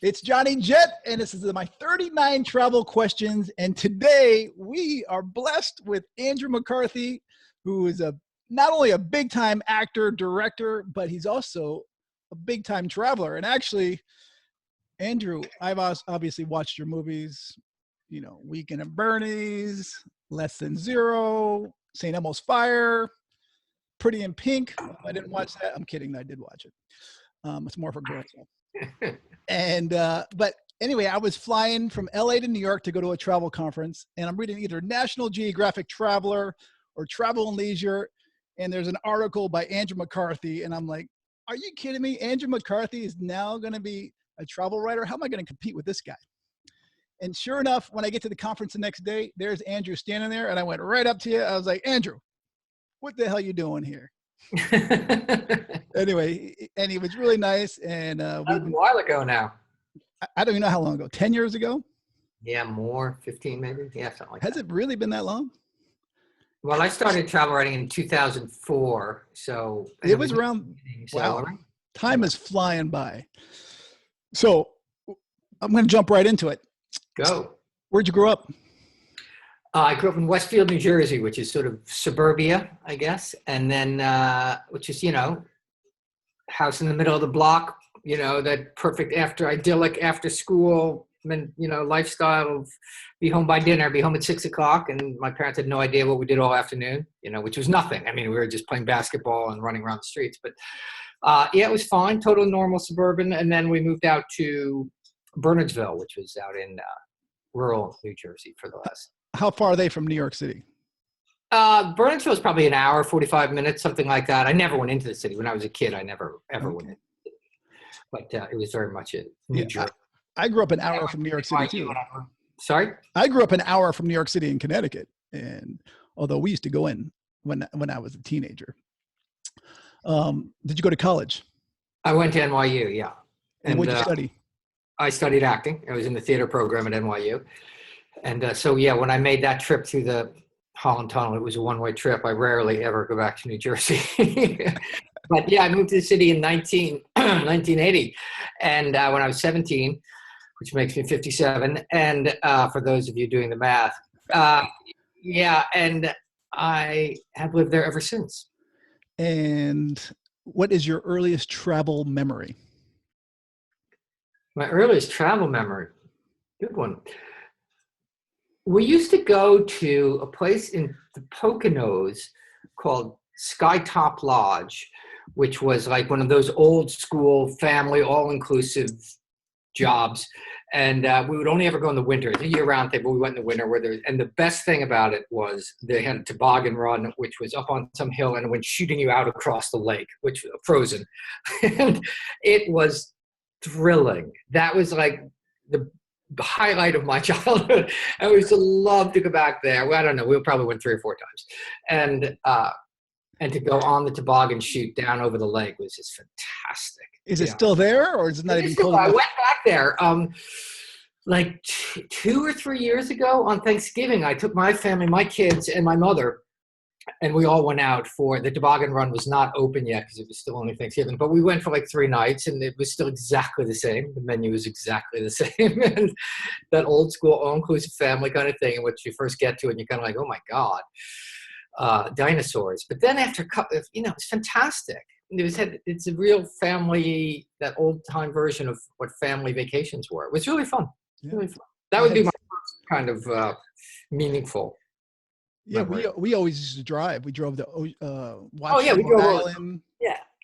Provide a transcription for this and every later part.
It's Johnny Jet, and this is my 39 travel questions. And today we are blessed with Andrew McCarthy, who is not only a big-time actor, director, but he's also a big-time traveler. And actually, Andrew, I've obviously watched your movies, Weekend at Bernie's, Less Than Zero, St. Elmo's Fire, Pretty in Pink. I didn't watch that. I'm kidding. I did watch it. It's more for girls. And but anyway, I was flying from LA to New York to go to a travel conference, and I'm reading either National Geographic Traveler or Travel and Leisure, and there's an article by Andrew McCarthy, and I'm like, are you kidding me? Andrew McCarthy is now going to be a travel writer? How am I going to compete with this guy? And sure enough, when I get to the conference the next day, there's Andrew standing there, and I went right up to you. I was like, Andrew, what the hell are you doing here? Anyway, and he was really nice. And a while ago now. I don't even know how long ago. 10 years ago? Yeah, more. 15 maybe. Yeah, something like that. Has it really been that long? Well, I started travel writing in 2004, so it was around. Wow, time is flying by. So I'm going to jump right into it. Go. Where'd you grow up? I grew up in Westfield, New Jersey, which is sort of suburbia, I guess. And then, which is, house in the middle of the block, that perfect idyllic after school, lifestyle of be home by dinner, be home at 6 o'clock. And my parents had no idea what we did all afternoon, which was nothing. I mean, we were just playing basketball and running around the streets. But yeah, it was fine, total normal suburban. And then we moved out to Bernardsville, which was out in rural New Jersey for the last. How far are they from New York City? Bernardsville is probably an hour, 45 minutes, something like that. I never went into the city. When I was a kid, I never, ever went into the city. But it was very much it. New Jersey. I grew up an hour from New York City, too. Sorry? I grew up an hour from New York City in Connecticut. And although we used to go in when I was a teenager. Did you go to college? I went to NYU, yeah. And what did you study? I studied acting. I was in the theater program at NYU. And so, yeah, when I made that trip through the Holland Tunnel, it was a one-way trip. I rarely ever go back to New Jersey. But, yeah, I moved to the city in 1980. And when I was 17, which makes me 57, and for those of you doing the math, yeah, and I have lived there ever since. And what is your earliest travel memory? My earliest travel memory, good one. We used to go to a place in the Poconos called Skytop Lodge, which was like one of those old school family, all-inclusive jobs. And we would only ever go in the winter. It's a year-round thing, but we went in the winter. And the best thing about it was they had a toboggan run, which was up on some hill and went shooting you out across the lake, which was frozen. And it was thrilling. That was like the highlight of my childhood. I used to love to go back there. Well, I don't know. We probably went 3 or 4 times. And to go on the toboggan shoot down over the lake was just fantastic. Is it still there, or is it not even cold enough? I went back there like 2 or 3 years ago on Thanksgiving. I took my family, my kids, and my mother, and we all went out for the toboggan run. Was not open yet because it was still only Thanksgiving, but we went for like 3 nights, and it was still exactly the same. The menu was exactly the same. And that old school all-inclusive family kind of thing in which you first get to, and you're kind of like, oh my God, dinosaurs. But then after, it's fantastic. It's a real family, that old-time version of what family vacations were. It was really fun. Yeah. Really fun. That would be my first kind of meaningful. Yeah, we always used to drive. We drove to we drove Island.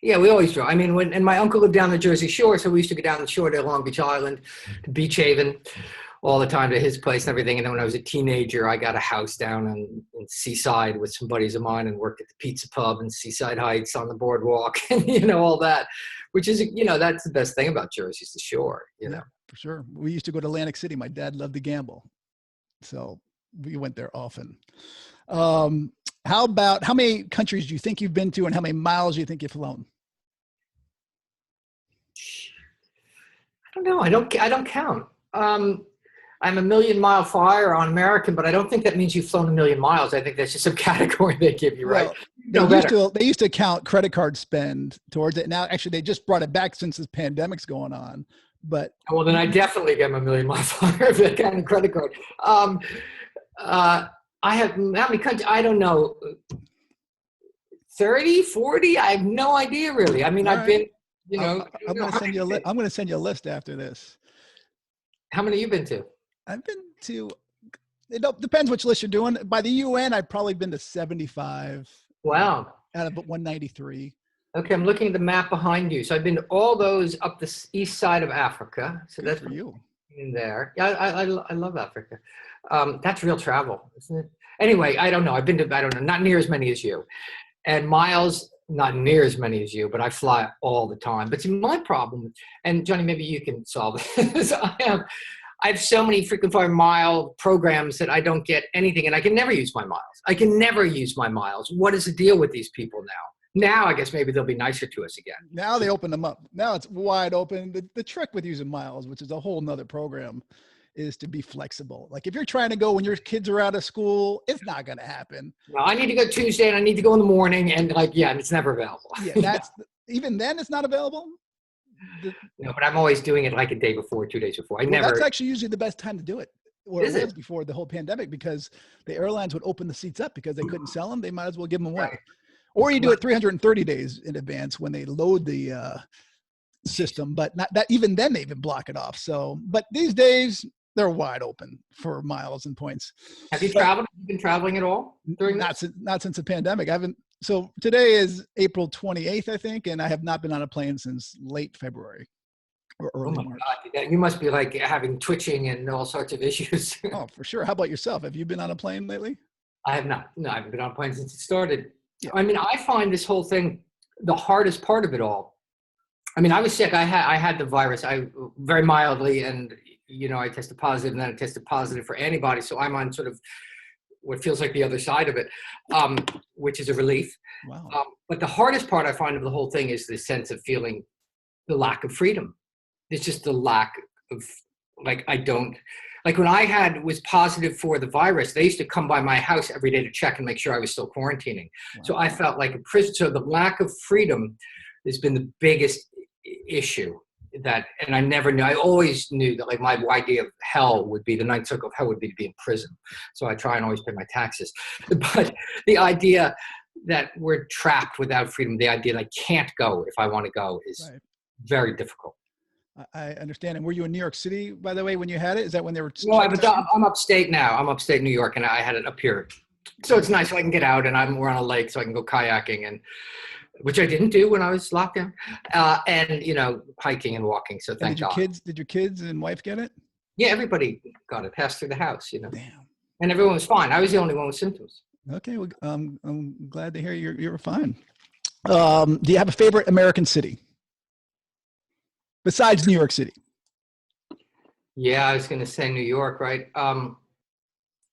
Yeah, we always drove. I mean, and my uncle lived down the Jersey Shore, so we used to go down the shore to Long Beach Island, to Beach Haven, all the time to his place and everything. And then when I was a teenager, I got a house down in Seaside with some buddies of mine and worked at the pizza pub in Seaside Heights on the boardwalk and, all that, which is, that's the best thing about Jersey is the shore, Yeah, for sure. We used to go to Atlantic City. My dad loved to gamble. So we went there often. How many countries do you think you've been to and how many miles do you think you've flown? I don't know. I don't count. I'm a million-mile flyer on American, but I don't think that means you've flown a million miles. I think that's just some category they give you, right? Well, they used to count credit card spend towards it. Now, actually, they just brought it back since this pandemic's going on. But well, then I definitely get my million miles for that kind of credit card. I have how many countries? I don't know. 30, 40? I have no idea really. I mean, all I've right. been, you know, I'm going to send you a I'm going to send you a list after this. How many you been to? I've been to, it depends which list you're doing. By the UN, I've probably been to 75. Wow. Out of 193. Okay, I'm looking at the map behind you. So I've been to all those up the east side of Africa. So Good that's for you. in there. Yeah, I love Africa. That's real travel, isn't it? Anyway, I don't know. I've been to, I don't know, not near as many as you. And miles, not near as many as you, but I fly all the time. But see, my problem, and Johnny, maybe you can solve this. I have so many frequent flyer mile programs that I don't get anything, and I can never use my miles. I can never use my miles. What is the deal with these people now? Now, I guess maybe they'll be nicer to us again. Now they open them up. Now it's wide open. The trick with using miles, which is a whole nother program, is to be flexible. Like if you're trying to go when your kids are out of school, it's not going to happen. No, I need to go Tuesday and I need to go in the morning, and and it's never available. Yeah, even then it's not available. No, but I'm always doing it like a day before, 2 days before. That's actually usually the best time to do it. Or it was before the whole pandemic, because the airlines would open the seats up because they couldn't sell them. They might as well give them away. Right. Or you do it 330 days in advance when they load the system, but not that. Even then, they even block it off. So, but these days they're wide open for miles and points. Have you traveled? Have you been traveling at all during not since the pandemic? I haven't. So today is April 28th, I think, and I have not been on a plane since late February or early March. God, you must be like having twitching and all sorts of issues. Oh, for sure. How about yourself? Have you been on a plane lately? I have not. No, I haven't been on a plane since it started. Yeah. I mean, I find this whole thing the hardest part of it all. I mean, I was sick. I had the virus. I very mildly, and I tested positive, and then I tested positive for antibodies. So I'm on sort of what feels like the other side of it, which is a relief. Wow. But the hardest part I find of the whole thing is the sense of feeling the lack of freedom. It's just the lack of, when I was positive for the virus, they used to come by my house every day to check and make sure I was still quarantining. Wow. So I felt like a prison. So the lack of freedom has been the biggest issue. And I never knew. I always knew that my idea of hell would be, the ninth circle of hell would be to be in prison. So I try and always pay my taxes. But the idea that we're trapped without freedom, the idea that I can't go if I want to go is very difficult. I understand. And were you in New York City, by the way, when you had it? Is that when they were? No, I'm upstate now. I'm upstate New York, and I had it up here. So it's nice. So I can get out, and we're on a lake, so I can go kayaking, and which I didn't do when I was locked down, and hiking and walking. So thank God. Did your kids and wife get it? Yeah, everybody got it. Passed through the house. Damn. And everyone was fine. I was the only one with symptoms. Okay, well, I'm glad to hear you're fine. Do you have a favorite American city besides New York City? Yeah, I was going to say New York, right?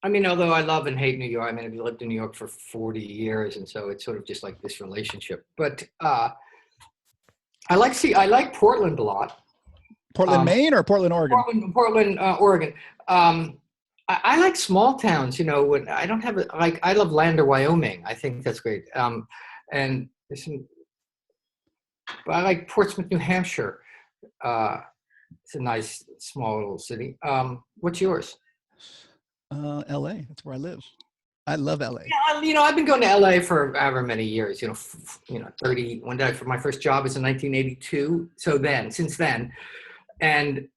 I mean, although I love and hate New York, I mean, I've lived in New York for 40 years, and so it's sort of just like this relationship. But I like Portland a lot. Portland, Maine, or Portland, Oregon? Portland, Oregon. I like small towns. When I don't have I love Lander, Wyoming. I think that's great. And there's but I like Portsmouth, New Hampshire. It's a nice small little city. What's yours? LA. That's where I live. I love LA. Yeah, I've been going to LA for however many years. 30. For my first job was in 1982. So since then, and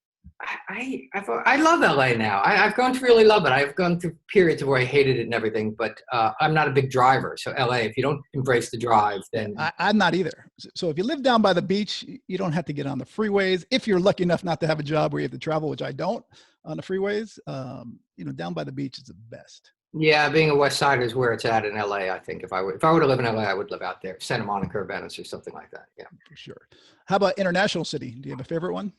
I love LA now. I've grown to really love it. I've gone through periods where I hated it and everything, but I'm not a big driver. So LA, if you don't embrace the drive, then I'm not either. So if you live down by the beach, you don't have to get on the freeways. If you're lucky enough not to have a job where you have to travel, which I don't, on the freeways, down by the beach is the best. Yeah, being a West Sider is where it's at in LA. I think if I were to live in LA, I would live out there, Santa Monica or Venice or something like that. Yeah, for sure. How about international city? Do you have a favorite one?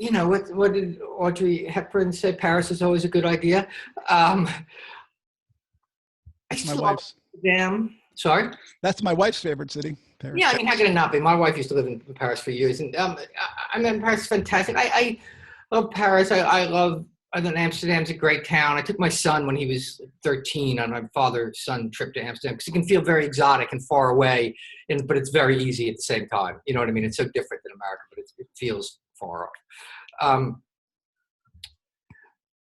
What did Audrey Hepburn say? Paris is always a good idea. My wife's. Sorry? That's my wife's favorite city, Paris. Yeah, I mean, how can it not be? My wife used to live in Paris for years. And Paris is fantastic. I love Paris. I love other than Amsterdam's a great town. I took my son when he was 13 on my father-son trip to Amsterdam because it can feel very exotic and far away, but it's very easy at the same time. You know what I mean? It's so different than America, but it feels far off.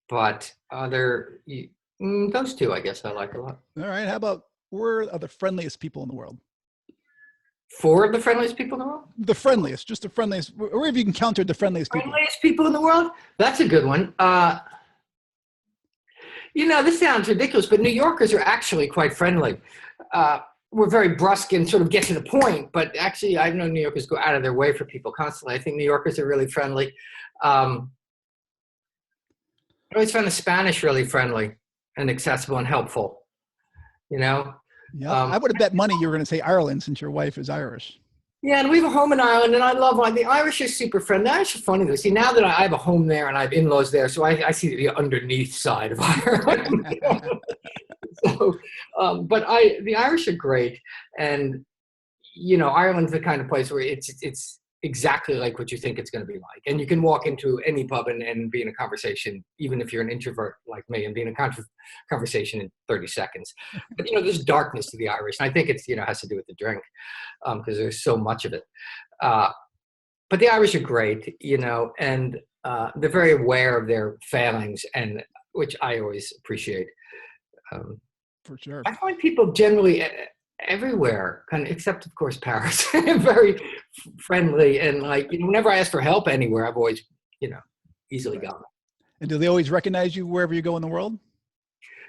But those two, I guess, I like a lot. All right. How about, where are the friendliest people in the world? Four of the friendliest people in the world? The friendliest, just the friendliest. Where have you encountered the friendliest people? Friendliest people in the world? That's a good one. This sounds ridiculous, but New Yorkers are actually quite friendly. We're very brusque and sort of get to the point, but actually I've known New Yorkers go out of their way for people constantly. I think New Yorkers are really friendly. I always found the Spanish really friendly and accessible and helpful, Yeah, I would have bet money you were going to say Ireland since your wife is Irish. Yeah, and we have a home in Ireland, and I love the Irish are super friendly. The Irish are funny though. See, now that I have a home there and I have in-laws there, so I see the underneath side of Ireland. So, but the Irish are great, and Ireland's the kind of place where it's exactly like what you think it's going to be like, and you can walk into any pub and be in a conversation, even if you're an introvert like me, and be in a conversation in 30 seconds. But there's darkness to the Irish, and I think it's has to do with the drink, because there's so much of it. But the Irish are great, and they're very aware of their failings, and which I always appreciate. For sure. I find people generally everywhere, kind of, except of course Paris, very friendly, and whenever I ask for help anywhere, I've always easily gotten it. And do they always recognize you wherever you go in the world?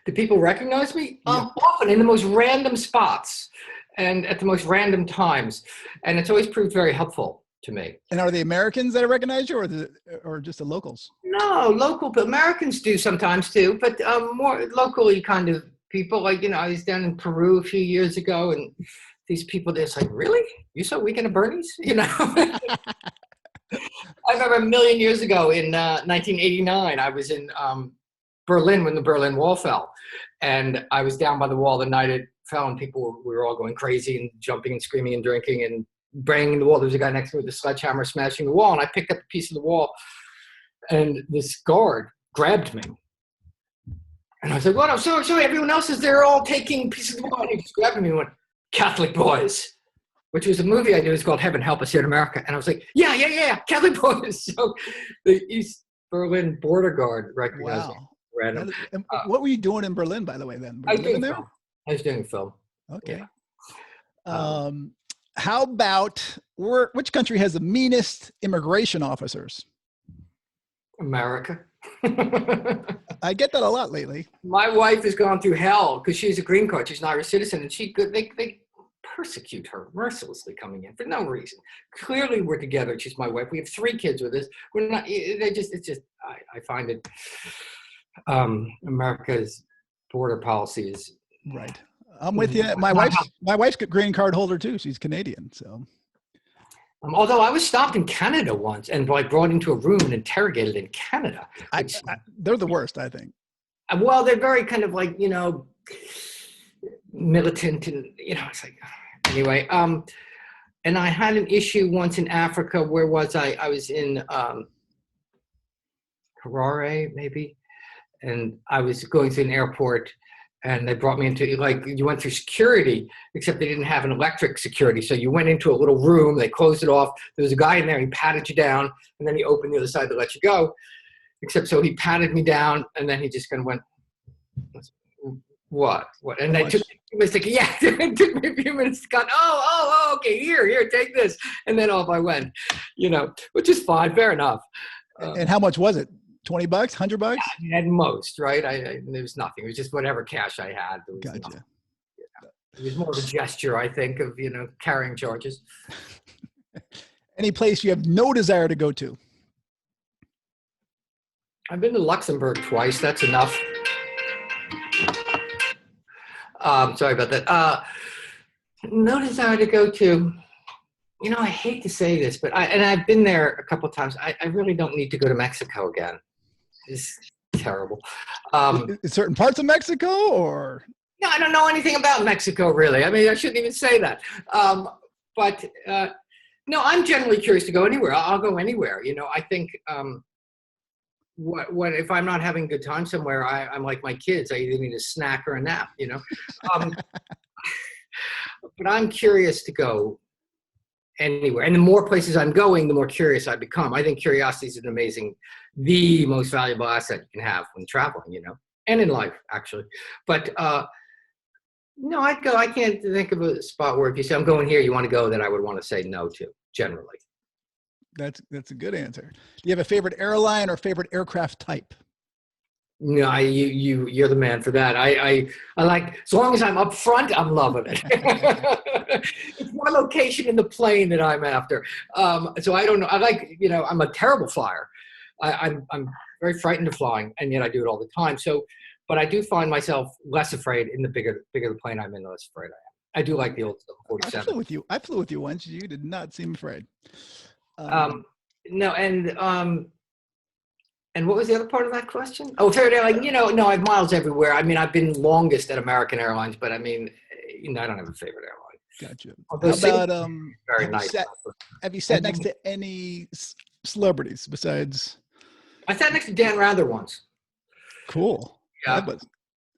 Do people recognize me? Yeah. Often in the most random spots and at the most random times, and it's always proved very helpful to me. And are they Americans that recognize you, or just the locals? No, local Americans do sometimes too, but more locally kind of people. I was down in Peru a few years ago, and these people, they're like, really? You saw Weekend at Bernie's? I remember a million years ago in 1989, I was in Berlin when the Berlin Wall fell. And I was down by the wall the night it fell, and we were all going crazy and jumping and screaming and drinking and banging the wall. There was a guy next to me with a sledgehammer smashing the wall, and I picked up a piece of the wall, and this guard grabbed me. And I was like, "What? I'm so sorry. Everyone else is there, all taking pieces of the wall." And he just grabbed me and went, "Catholic Boys," which was a movie I knew. It's called Heaven Help Us here in America. And I was like, yeah, Catholic Boys. So the East Berlin border guard recognized me. Random. And what were you doing in Berlin, by the way, then? I was doing film. Okay. Yeah. How about, which country has the meanest immigration officers? America. I get that a lot lately. My wife has gone through hell because she's a green card. She's an Irish citizen, and they persecute her mercilessly coming in for no reason. Clearly, we're together. She's my wife. We have 3 kids with us. We're not. I find it. America's border policy is right. I'm with you. My wife's a green card holder too. She's Canadian, so. Although I was stopped in Canada once and brought into a room and interrogated in Canada. They're the worst, I think. Well, they're very kind of militant, and it's like, anyway. And I had an issue once in Africa. Where was I? I was in Harare, maybe, and I was going through an airport. And they brought me into, you went through security, except they didn't have an electric security. So you went into a little room, they closed it off. There was a guy in there, he patted you down, and then he opened the other side to let you go. Except so he patted me down, and then he just kind of went, what? And then it took me it took me a few minutes to go, okay, here, take this. And then off I went, which is fine, fair enough. And how much was it? $20, $100? Yeah, at most, right? There was nothing. It was just whatever cash I had. Gotcha. It was more of a gesture, I think, of carrying charges. Any place you have no desire to go to? I've been to Luxembourg twice. That's enough. Sorry about that. No desire to go to. I hate to say this, but I've been there a couple of times. I really don't need to go to Mexico again. It's terrible. Certain parts of Mexico, or? No, I don't know anything about Mexico, really. I mean, I shouldn't even say that. But no, I'm generally curious to go anywhere. I'll go anywhere. I think what if I'm not having a good time somewhere, I'm like my kids. I either need a snack or a nap, you know. Um, but I'm curious to go anywhere, and the more places I'm going, the more curious I become. I think curiosity is the most valuable asset you can have when traveling, you know, and in life actually. But no, I'd go. I can't think of a spot where if you say I'm going here, you want to go, that I would want to say no to. Generally, That's a good answer. Do you have a favorite airline or favorite aircraft type? no, you're the man for that. I like, as long as I'm up front, I'm loving it. It's my location in the plane that I'm after. So I don't know. I like, you know, I'm a terrible flyer. I'm very frightened of flying, and yet I do it all the time. So, but I do find myself less afraid in the bigger the plane I'm in, the less afraid I am. I do like the old 47. I flew with you once. You did not seem afraid. No, and what was the other part of that question? Oh, favorite airline. You know, no, I have miles everywhere. I mean, I've been longest at American Airlines, but I mean, you know, I don't have a favorite airline. Gotcha. Although How about very nice. Have you sat next to any celebrities besides? I sat next to Dan Rather once. Cool. Yeah.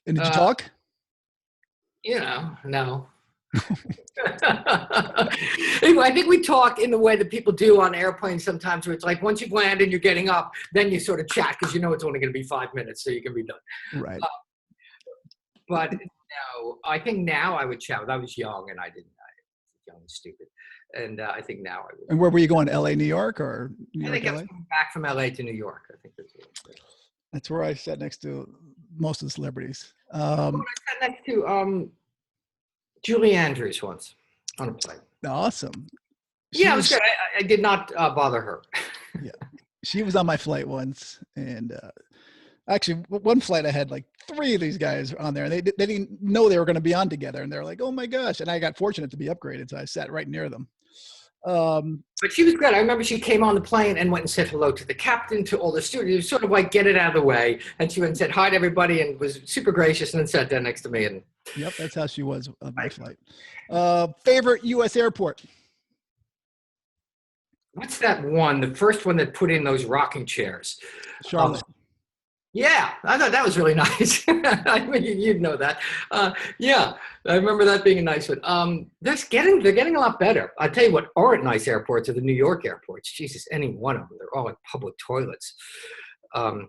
And did you talk? You know, no. Anyway, I think we talk in the way that people do on airplanes sometimes, where it's like once you've landed and you're getting up, then you sort of chat because you know it's only going to be 5 minutes, so you can be done. Right. But no, I think now I would chat. I was young and I was young and stupid, and I think now I would. And where were you going? LA, New York, or New I York, think I LA? was coming back from LA to New York. I think That's where I sat next to most of the celebrities. I sat next to Julie Andrews once on a plane. Awesome. Yeah, it was good. I did not bother her. Yeah, she was on my flight once, and actually, one flight I had like 3 of these guys on there, and they didn't know they were going to be on together, and they're like, "Oh my gosh!" And I got fortunate to be upgraded, so I sat right near them. But she was good. I remember she came on the plane and went and said hello to the captain, to all the stewards. It was sort of like, get it out of the way. And she went and said hi to everybody and was super gracious, and then sat down next to me. And yep, that's how she was on my flight. Favorite U.S. airport? What's that one? The first one that put in those rocking chairs. Charlotte. Yeah, I thought that was really nice. I mean, you'd know that. Yeah, I remember that being a nice one. They're getting a lot better. I tell you what, aren't nice airports are the New York airports. Jesus, any one of them. They're all like public toilets. All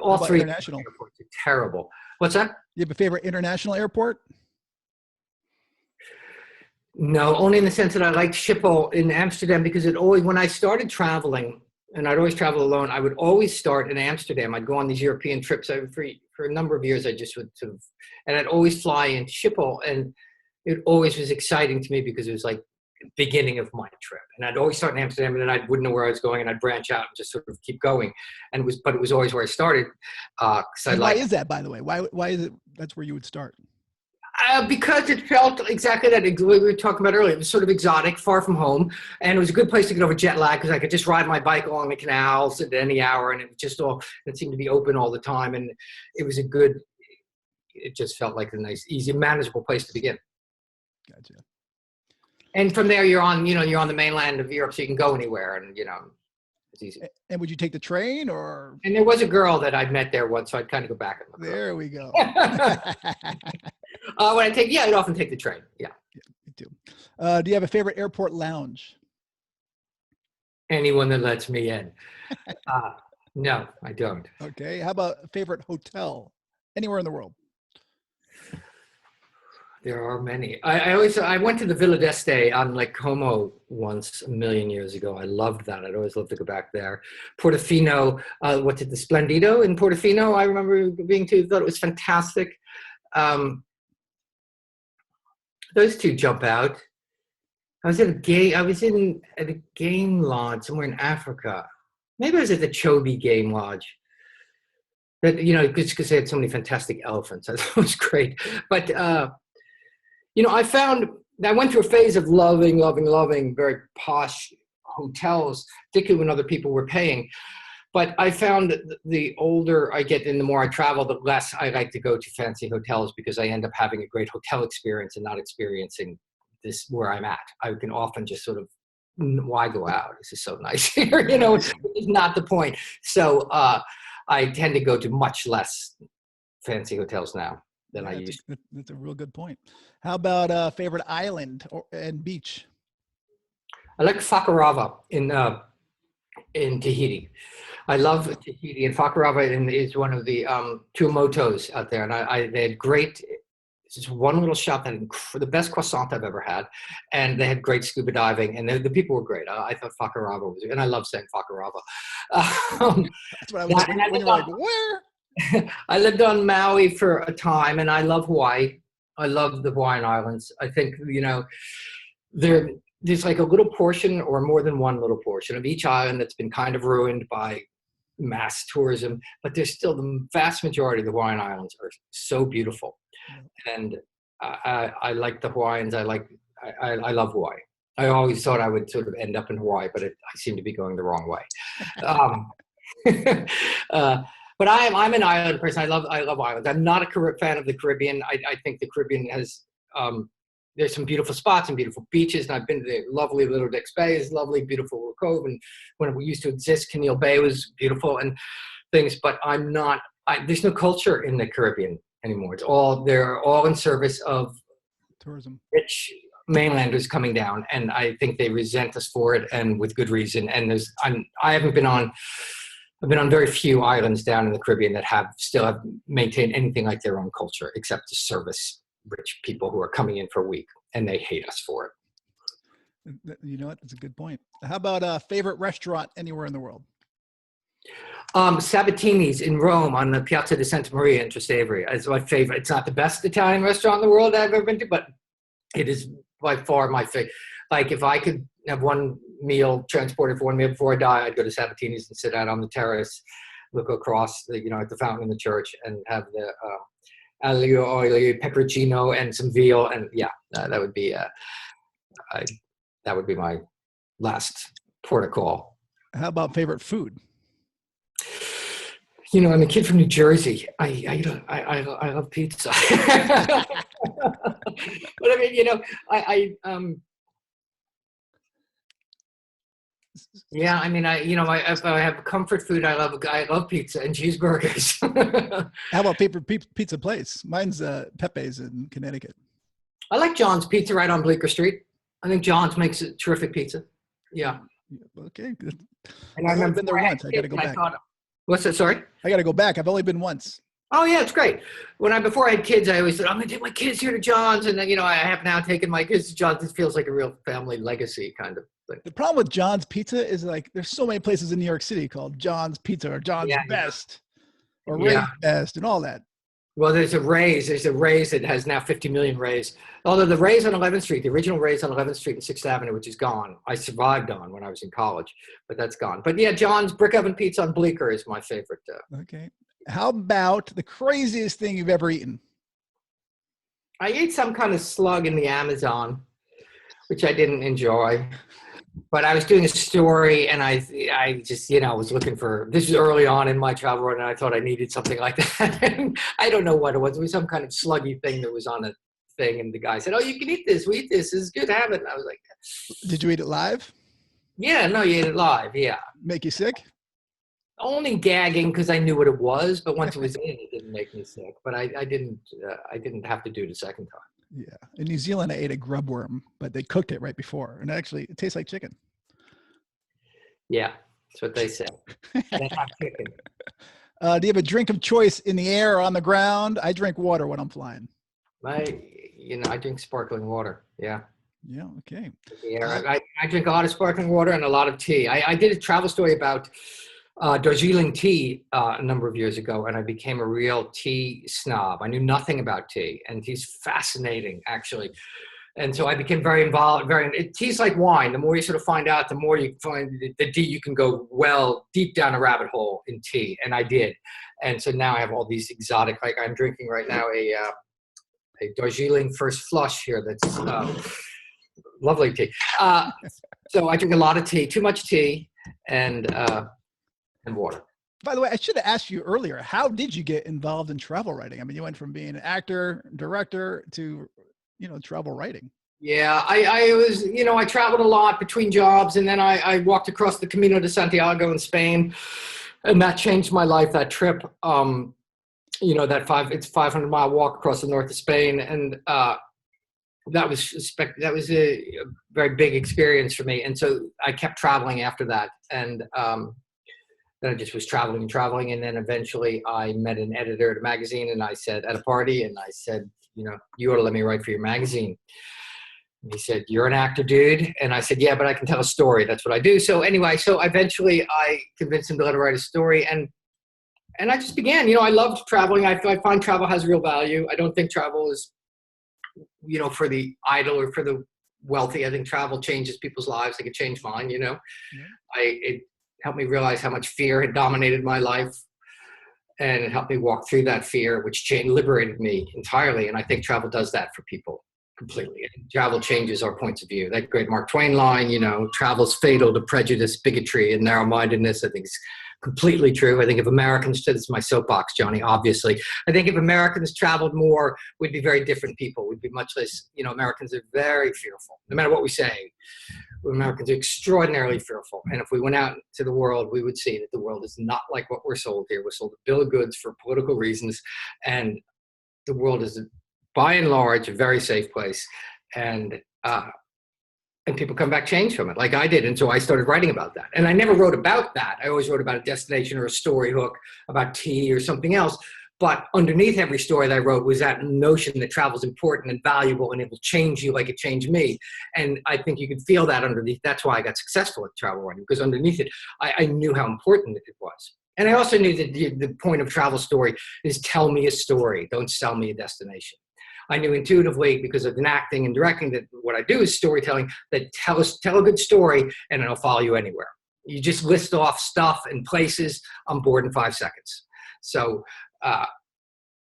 3 international airports are terrible. What's that? You have a favorite international airport? No, only in the sense that I liked Schiphol in Amsterdam, because when I started traveling, and I'd always travel alone, I would always start in Amsterdam. I'd go on these European trips. For a number of years, I just would sort of, and I'd always fly into Schiphol, and it always was exciting to me because it was like the beginning of my trip. And I'd always start in Amsterdam, and then I wouldn't know where I was going, and I'd branch out and just sort of keep going. But it was always where I started. Why is that, by the way? Why is it that's where you would start? Because it felt exactly that we were talking about earlier. It was sort of exotic, far from home, and it was a good place to get over jet lag because I could just ride my bike along the canals at any hour, and it seemed to be open all the time, and it just felt like a nice, easy, manageable place to begin. Gotcha. And from there, you're on the mainland of Europe, so you can go anywhere, and it's easy. And would you take the train or? And there was a girl that I'd met there once, so I'd kind of go back and look. There we go. I'd often take the train. Yeah. Me too. Do you have a favorite airport lounge? Anyone that lets me in. No, I don't. Okay. How about a favorite hotel anywhere in the world? There are many. I went to the Villa d'Este on Lake Como once a million years ago. I loved that. I'd always love to go back there. Portofino, the Splendido in Portofino, I remember being to. Thought it was fantastic. Those 2 jump out. I was at a game lodge somewhere in Africa. Maybe I was at the Chobe Game Lodge. That because they had so many fantastic elephants. That was great. But I went through a phase of loving very posh hotels, particularly when other people were paying. But I found that the older I get and the more I travel, the less I like to go to fancy hotels, because I end up having a great hotel experience and not experiencing this where I'm at. I can often just sort of why go out? This is so nice here. It's not the point. So I tend to go to much less fancy hotels now than I used to. That's a real good point. How about favorite island and beach? I like Fakarava in Tahiti. I love Tahiti, and Fakarava is one of the Tuamotus out there, and they had great. Just one little shop that had the best croissant I've ever had, and they had great scuba diving, and the people were great. I thought Fakarava was, and I love saying Fakarava. That's what I was like. When you're like, where? I lived on Maui for a time, and I love Hawaii. I love the Hawaiian Islands. I think there's like a little portion, or more than one little portion, of each island that's been kind of ruined by mass tourism, but there's still the vast majority of the Hawaiian Islands are so beautiful. And I like the Hawaiians. I love Hawaii. I always thought I would sort of end up in Hawaii, but I seem to be going the wrong way. But I'm an island person. I love islands. I'm not a fan of the Caribbean. I think the Caribbean has there's some beautiful spots and beautiful beaches, and I've been to the lovely Little Dix Bay. Is lovely, beautiful cove, and when we used to exist, Kinneil Bay was beautiful and things. But there's no culture in the Caribbean anymore. They're all in service of tourism, rich mainlanders coming down, and I think they resent us for it, and with good reason. And I've been on very few islands down in the Caribbean that still have maintained anything like their own culture, except to service rich people who are coming in for a week, and they hate us for it. You know what? That's a good point. How about favorite restaurant anywhere in the world? Sabatini's in Rome on the Piazza di Santa Maria in Trastevere is my favorite. It's not the best Italian restaurant in the world I've ever been to, but it is by far my favorite. Like, if I could have one meal transported for 1 meal before I die, I'd go to Sabatini's and sit out on the terrace, look across at the fountain in the church, and have the aglio olio, pepperoncino, and some veal, and that would be my last port of call. How about favorite food? I'm a kid from New Jersey. I love pizza. But if I have comfort food, I love pizza and cheeseburgers. How about pizza place? Mine's Pepe's in Connecticut. I like John's Pizza right on Bleecker Street. I think John's makes a terrific pizza. Yeah. Okay, good. And I've been there once. I got to go back. What's that? Sorry? I got to go back. I've only been once. Oh yeah, it's great. Before I had kids, I always said, I'm going to take my kids here to John's. And then, I have now taken my kids to John's. This feels like a real family legacy kind of thing. The problem with John's Pizza is, like, there's so many places in New York City called John's Pizza or John's Best or Ray's Best and all that. Well, there's a Ray's that has now 50 million Ray's. Although the Ray's on 11th Street, the original Ray's on 11th Street and 6th Avenue, which is gone. I survived on when I was in college, but that's gone. But yeah, John's Brick Oven Pizza on Bleecker is my favorite. Okay. How about the craziest thing you've ever eaten? I ate some kind of slug in the Amazon, which I didn't enjoy. But I was doing a story, and I just, was looking for, this was early on in my travel run, and I thought I needed something like that. I don't know what it was. It was some kind of sluggy thing that was on a thing, and the guy said, "Oh, you can eat this. We eat this. This is good. Have it." And I was like, "Did you eat it live?" Yeah, no, you ate it live. Yeah. Make you sick? Only gagging because I knew what it was, but once it was in, it didn't make me sick. But I didn't have to do it a second time. Yeah. In New Zealand, I ate a grub worm, but they cooked it right before. And actually, it tastes like chicken. Yeah, that's what they say. They have chicken. Do you have a drink of choice in the air or on the ground? I drink water when I'm flying. I drink sparkling water. Yeah. Yeah, okay. Yeah, I drink a lot of sparkling water and a lot of tea. I did a travel story about Darjeeling tea a number of years ago, and I became a real tea snob. I knew nothing about tea, and tea's fascinating, actually. And so I became very involved. Tea's like wine. The more you sort of find out, the more you find the tea. You can go deep down a rabbit hole in tea, and I did. And so now I have all these exotic. Like, I'm drinking right now a Darjeeling First Flush here. That's lovely tea. So I drink a lot of tea, too much tea, and water. By the way, I should have asked you earlier, how did you get involved in travel writing? I mean, you went from being an actor, director to, travel writing. Yeah, I was, I traveled a lot between jobs, and then I walked across the Camino de Santiago in Spain, and that changed my life, that trip. It's 500-mile walk across the north of Spain. And that was a very big experience for me. And so I kept traveling after that. And then I just was traveling and traveling. And then eventually I met an editor at a magazine, and I said, at a party, and I said, you ought to let me write for your magazine. And he said, you're an actor, dude. And I said, yeah, but I can tell a story. That's what I do. So anyway, so eventually I convinced him to let her write a story. And I just began, I loved traveling. I find travel has real value. I don't think travel is, for the idle or for the wealthy. I think travel changes people's lives. It can change mine, Yeah. It helped me realize how much fear had dominated my life. And it helped me walk through that fear, which liberated me entirely. And I think travel does that for people completely. And travel changes our points of view. That great Mark Twain line, travel's fatal to prejudice, bigotry, and narrow-mindedness, I think is completely true. I think if Americans, this is my soapbox, Johnny, obviously. I think if Americans traveled more, we'd be very different people. We'd be much less, Americans are very fearful. No matter what we say, Americans are extraordinarily fearful. And if we went out to the world, we would see that the world is not like what we're sold here. We're sold a bill of goods for political reasons. And the world is, by and large, a very safe place. And people come back changed from it, like I did. And so I started writing about that. And I never wrote about that. I always wrote about a destination or a story hook about tea or something else. But underneath every story that I wrote was that notion that travel is important and valuable, and it will change you like it changed me. And I think you could feel that underneath. That's why I got successful at travel writing, because underneath it, I knew how important it was. And I also knew that the point of travel story is tell me a story, don't sell me a destination. I knew intuitively, because of acting and directing, that what I do is storytelling, that tell a good story and it'll follow you anywhere. You just list off stuff and places, I'm bored in 5 seconds. So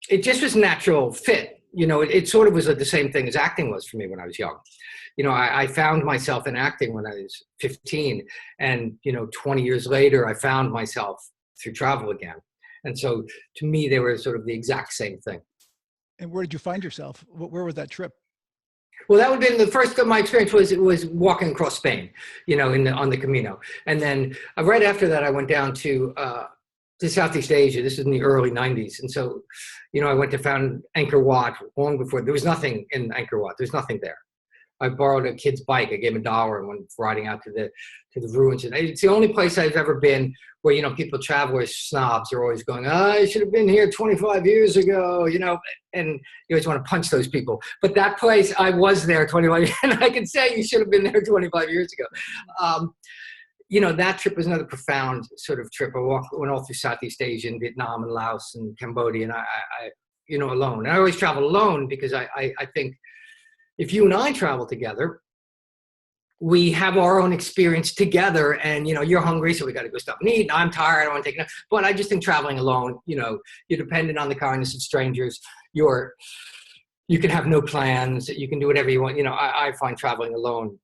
it just was a natural fit. It sort of was the same thing as acting was for me when I was young. I found myself in acting when I was 15, and 20 years later, I found myself through travel again. And so to me, they were sort of the exact same thing. And where did you find yourself? Where was that trip? Well, that would have been the first of my experience was walking across Spain, on the Camino. And then right after that, I went down to Southeast Asia. This is in the early 90s. And so, I went to found Angkor Wat long before. There was nothing in Angkor Wat. There's nothing there. I borrowed a kid's bike. I gave him $1 and went riding out to the ruins. And it's the only place I've ever been where, people, travelers, snobs are always going, I should have been here 25 years ago, and you always want to punch those people. But that place, I was there 25 years, and I can say you should have been there 25 years ago. That trip was another profound sort of trip. I went all through Southeast Asia and Vietnam and Laos and Cambodia, and I alone. And I always travel alone because I think if you and I travel together, we have our own experience together, and you're hungry, so we got to go stop and eat. I'm tired, I don't want to take enough. But I just think traveling alone, you're dependent on the kindness of strangers. You can have no plans. You can do whatever you want. I find traveling alone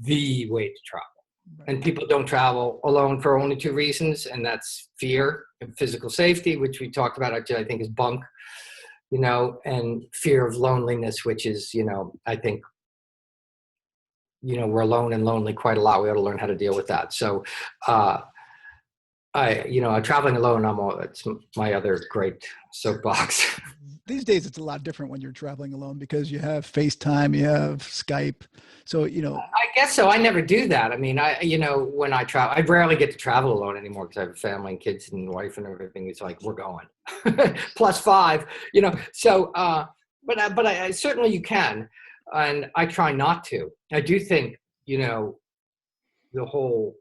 the way to travel. Right. And people don't travel alone for only 2 reasons, and that's fear and physical safety, which we talked about, which I think is bunk. And fear of loneliness, which is, I think, we're alone and lonely quite a lot. We ought to learn how to deal with that. So, traveling alone, it's my other great soapbox. These days, it's a lot different when you're traveling alone because you have FaceTime, you have Skype. So, I guess so. I never do that. I mean, when I travel, I rarely get to travel alone anymore because I have a family and kids and wife and everything. It's like, we're going +5, so, but I certainly you can. And I try not to. I do think, the whole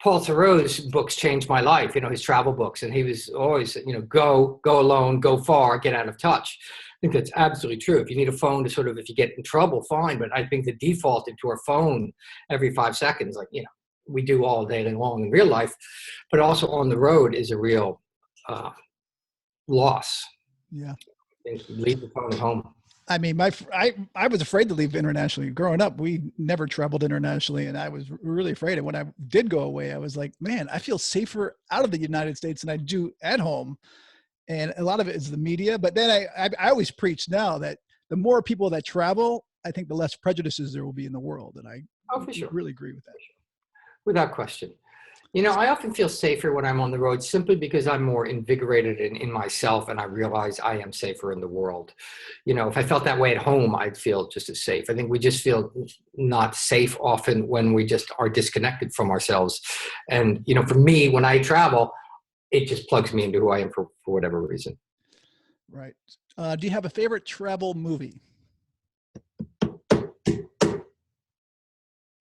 Paul Theroux's books changed my life, his travel books. And he was always, go alone, go far, get out of touch. I think that's absolutely true. If you need a phone to sort of, if you get in trouble, fine. But I think the default into our phone every 5 seconds, like, we do all day long in real life, but also on the road is a real loss. Yeah. Leave the phone at home. I mean, I was afraid to leave internationally. Growing up, we never traveled internationally, and I was really afraid. And when I did go away, I was like, man, I feel safer out of the United States than I do at home. And a lot of it is the media. But then I always preach now that the more people that travel, I think the less prejudices there will be in the world. And I for sure. really agree with that. Without question. You know, I often feel safer when I'm on the road simply because I'm more invigorated in myself, and I realize I am safer in the world. You know, if I felt that way at home, I'd feel just as safe. I think we just feel not safe often when we just are disconnected from ourselves. And, you know, for me, when I travel, it just plugs me into who I am for whatever reason. Right. Do you have a favorite travel movie?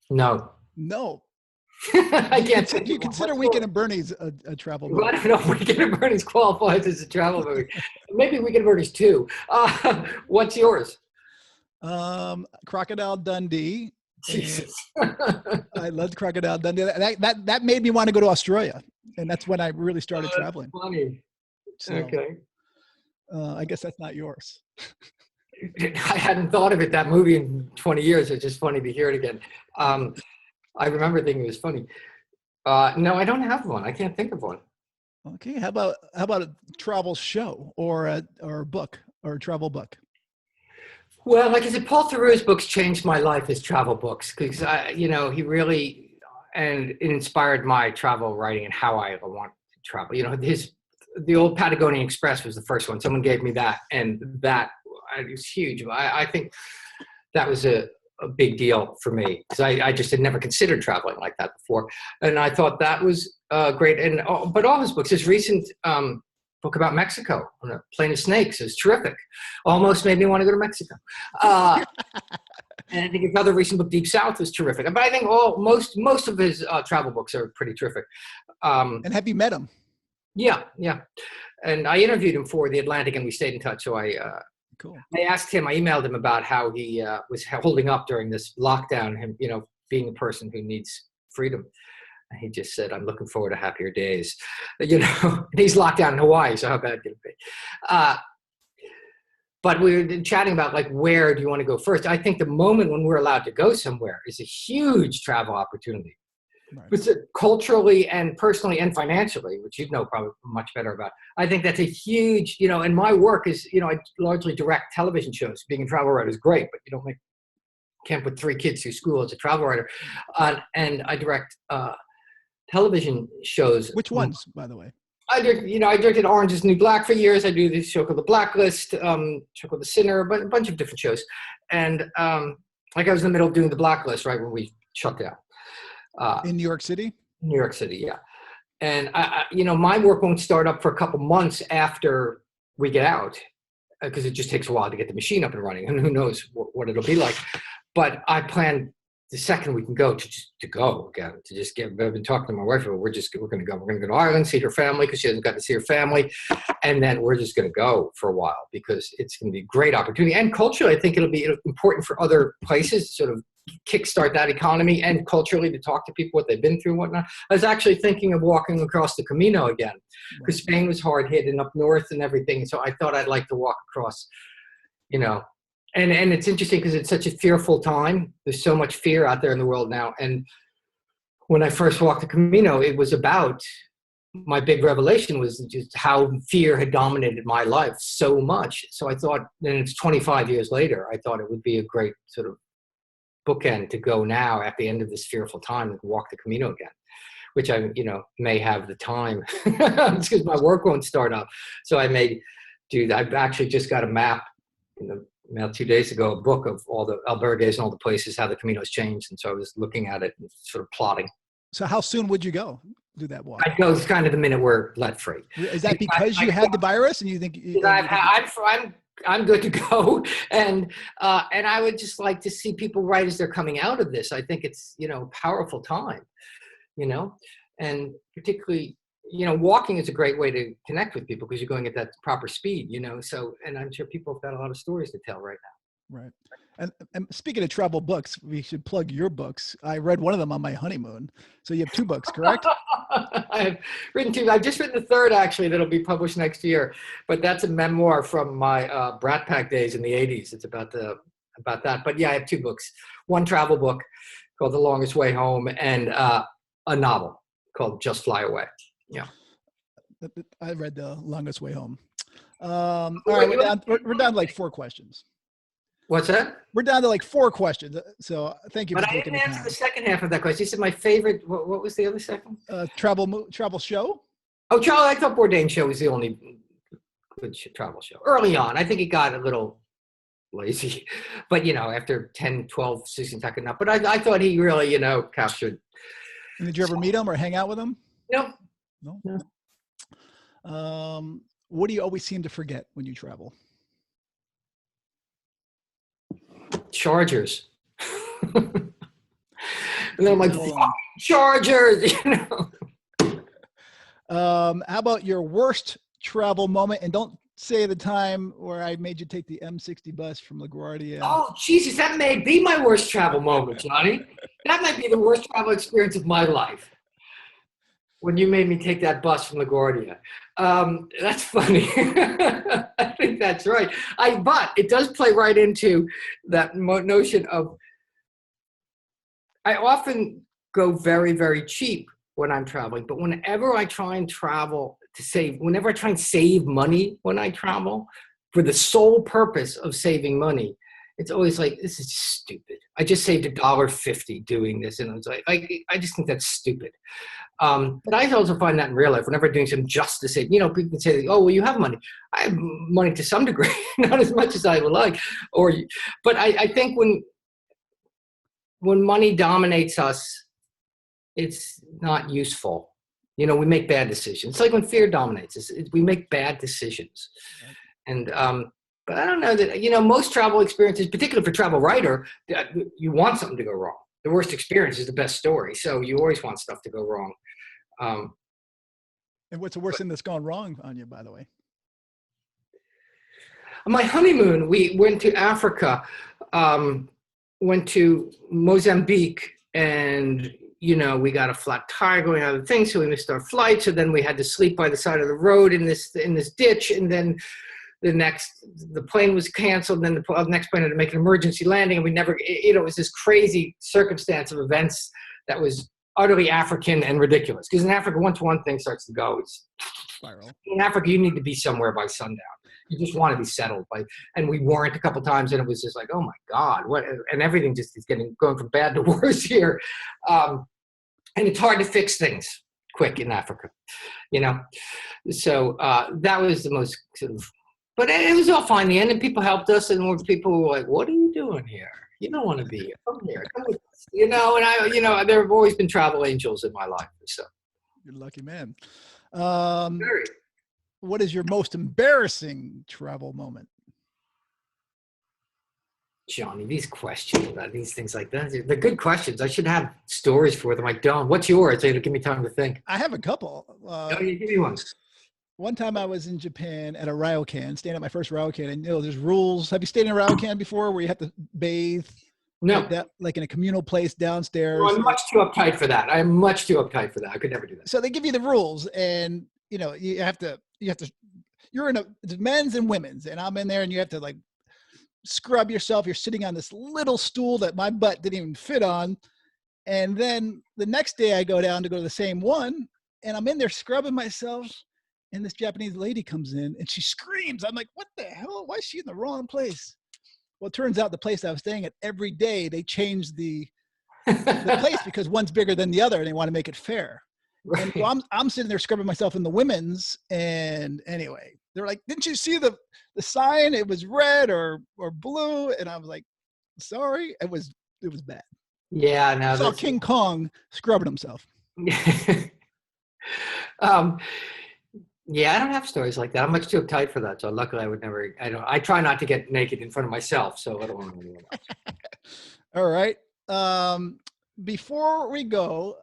No. No. I can't. Do you consider Weekend at Bernie's a travel movie? Well, I don't know if Weekend at Bernie's qualifies as a travel movie. Maybe Weekend at Bernie's too. What's yours? Crocodile Dundee. Jesus. I loved Crocodile Dundee. That made me want to go to Australia, and that's when I really started traveling. Funny. So, okay. I guess that's not yours. I hadn't thought of it, that movie, in 20 years. It's just funny to hear it again. I remember thinking it was funny. No, I don't have one. I can't think of one. Okay. How about a travel show or a book or a travel book? Well, like I said, Paul Theroux's books changed my life as travel books because, you know, he really, and it inspired my travel writing and how I want to travel. You know, the old Patagonia Express was the first one. Someone gave me that, and that was huge. I think that was a big deal for me because I just had never considered traveling like that before. And I thought that was great. And but all his books, his recent book about Mexico on a Plane of Snakes is terrific. Almost made me want to go to Mexico. And I think his other recent book, Deep South, was terrific. But I think most of his travel books are pretty terrific. And have you met him? Yeah. And I interviewed him for The Atlantic, and we stayed in touch. So cool. I asked him, I emailed him about how he was holding up during this lockdown, him, you know, being a person who needs freedom. And he just said, I'm looking forward to happier days. You know, and he's locked down in Hawaii, so how bad can it be? But we were chatting about, like, where do you want to go first? I think the moment when we're allowed to go somewhere is a huge travel opportunity. Right. But culturally and personally and financially, which you know probably much better about. I think that's a huge, you know, and my work is, you know, I largely direct television shows. Being a travel writer is great, but you can't put 3 kids through school as a travel writer. And I direct television shows. Which ones, by the way? I directed Orange is the New Black for years. I do this show called The Blacklist, show called The Sinner, but a bunch of different shows. And like I was in the middle of doing The Blacklist right when we shut down. In New York City? New York City, yeah. And I you know, my work won't start up for a couple months after we get out because it just takes a while to get the machine up and running, and who knows what it'll be like. But I plan the second we can go to go again, to just get. I've been talking to my wife about we're going to go. We're going to go to Ireland, see her family because she hasn't got to see her family, and then we're just going to go for a while because it's going to be a great opportunity. And culturally, I think it'll be important for other places to sort of kickstart that economy, and culturally to talk to people what they've been through and whatnot. I was actually thinking of walking across the Camino again because Spain was hard hit and up north and everything. So I thought I'd like to walk across, you know, and it's interesting because it's such a fearful time. There's so much fear out there in the world now. And when I first walked the Camino, it was about, my big revelation was just how fear had dominated my life so much. So I thought, and it's 25 years later, I thought it would be a great sort of bookend to go now at the end of this fearful time and walk the Camino again, which I, you know, may have the time because my work won't start up. So I may do that. I've actually just got a map in the mail 2 days ago, a book of all the albergues and all the places, how the Camino's changed. And so I was looking at it and sort of plotting. So how soon would you go do that walk? I go kind of the minute we're let free. Is that because you had the virus and you think? I'm good to go, and I would just like to see people right as they're coming out of this. I think it's, you know, powerful time, you know, and particularly, you know, walking is a great way to connect with people because you're going at that proper speed, you know. So, and I'm sure people have got a lot of stories to tell right now. Right. And speaking of travel books, we should plug your books. I read one of them on my honeymoon. So you have 2 books, correct? I've written 2. I've just written the 3rd, actually, that'll be published next year. But that's a memoir from my Brat Pack days in the 80s. It's about that. But yeah, I have 2 books. One travel book called The Longest Way Home, and a novel called Just Fly Away. Yeah. I read The Longest Way Home. All right, we're down to like 4 questions. What's that? We're down to like 4 questions. So thank you But for I taking didn't the answer time. the second half of that question. You said my favorite. What was the other second? Travel show. Oh, Charlie, I thought Bourdain show was the only good travel show. Early on, I think it got a little lazy. But, after 10, 12, 16 seconds enough. But I thought he really, captured. And did you ever meet him or hang out with him? No. No. No. What do you always seem to forget when you travel? Chargers. And then I'm like, Chargers, How about your worst travel moment? And don't say the time where I made you take the M60 bus from LaGuardia. Oh, Jesus, that may be my worst travel moment, Johnny. That might be the worst travel experience of my life. When you made me take that bus from LaGuardia. That's funny. I think that's right. But it does play right into that notion of, I often go very, very cheap when I'm traveling, but whenever I try and save money when I travel for the sole purpose of saving money, it's always like, this is stupid. I just saved $1.50 doing this. And it's like, I just think that's stupid. But I also find that in real life, whenever doing some just to save, people can say, oh, well, you have money. I have money to some degree, not as much as I would like. But I think when money dominates us, it's not useful. We make bad decisions. It's like when fear dominates us, we make bad decisions. Right. And, but I don't know that, most travel experiences, particularly for travel writer, you want something to go wrong. The worst experience is the best story. So you always want stuff to go wrong. And what's the worst thing that's gone wrong on you, by the way? On my honeymoon, we went to Africa, went to Mozambique, and we got a flat tire going out of the thing, so we missed our flight. So then we had to sleep by the side of the road in this ditch, and then the plane was canceled. And then the next plane had to make an emergency landing, and we never. It was this crazy circumstance of events that was utterly African and ridiculous. Because in Africa, once one thing starts to go, it's spiral. In Africa, you need to be somewhere by sundown. You just want to be settled and we weren't a couple times, and it was just like, oh my God, what? And everything just is going from bad to worse here. And it's hard to fix things quick in Africa, So that was the most sort of, but it was all fine in the end, and people helped us, and people were like, what are you doing here? You don't want to be here. Come here. Come with us. And there have always been travel angels in my life. So you're a lucky man. Very. What is your most embarrassing travel moment? Johnny, these questions about these things like that, they're good questions. I should have stories for them. I don't. What's yours? It'll give me time to think. I have a couple. Give me one. One time I was in Japan at a ryokan, staying at my first ryokan, and there's rules. Have you stayed in a ryokan before where you have to bathe? No. Like in a communal place downstairs? No, I'm much too uptight for that. I am much too uptight for that. I could never do that. So they give you the rules, and you have to, you're in it's men's and women's, and I'm in there, and you have to like scrub yourself. You're sitting on this little stool that my butt didn't even fit on. And then the next day I go down to go to the same one, and I'm in there scrubbing myself, and this Japanese lady comes in and she screams. I'm like, what the hell? Why is she in the wrong place? Well, it turns out the place I was staying at, every day they changed the place because one's bigger than the other, and they want to make it fair. Right. And so I'm sitting there scrubbing myself in the women's, and anyway, they're like, didn't you see the sign? It was red or blue. And I was like, sorry, it was bad. Yeah, no. I saw King Kong scrubbing himself. Yeah, I don't have stories like that. I'm much too uptight for that. So luckily I try not to get naked in front of myself. So I don't want to know about it. All right. Before we go,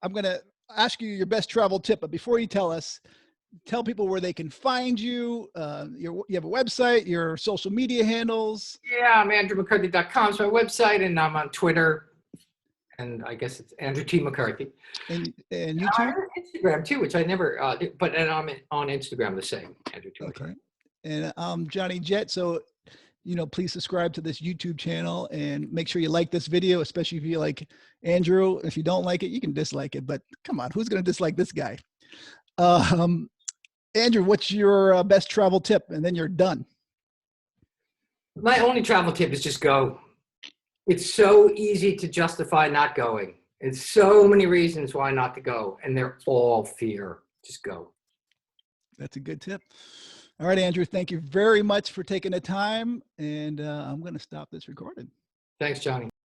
I'm going to ask you your best travel tip, but before you tell people where they can find you. You have a website, your social media handles. Yeah, I'm AndrewMcCarthy.com is my website, and I'm on Twitter, and I guess it's Andrew T. McCarthy. And YouTube? Instagram too, which I never, and I'm on Instagram the same, Andrew T. McCarthy. And I'm Johnny Jett, so please subscribe to this YouTube channel and make sure you like this video, especially if you like Andrew. If you don't like it, you can dislike it, but come on, who's going to dislike this guy? Andrew, what's your best travel tip? And then you're done. My only travel tip is just go. It's so easy to justify not going. It's so many reasons why not to go, and they're all fear. Just go. That's a good tip. All right, Andrew, thank you very much for taking the time. And I'm going to stop this recording. Thanks, Johnny.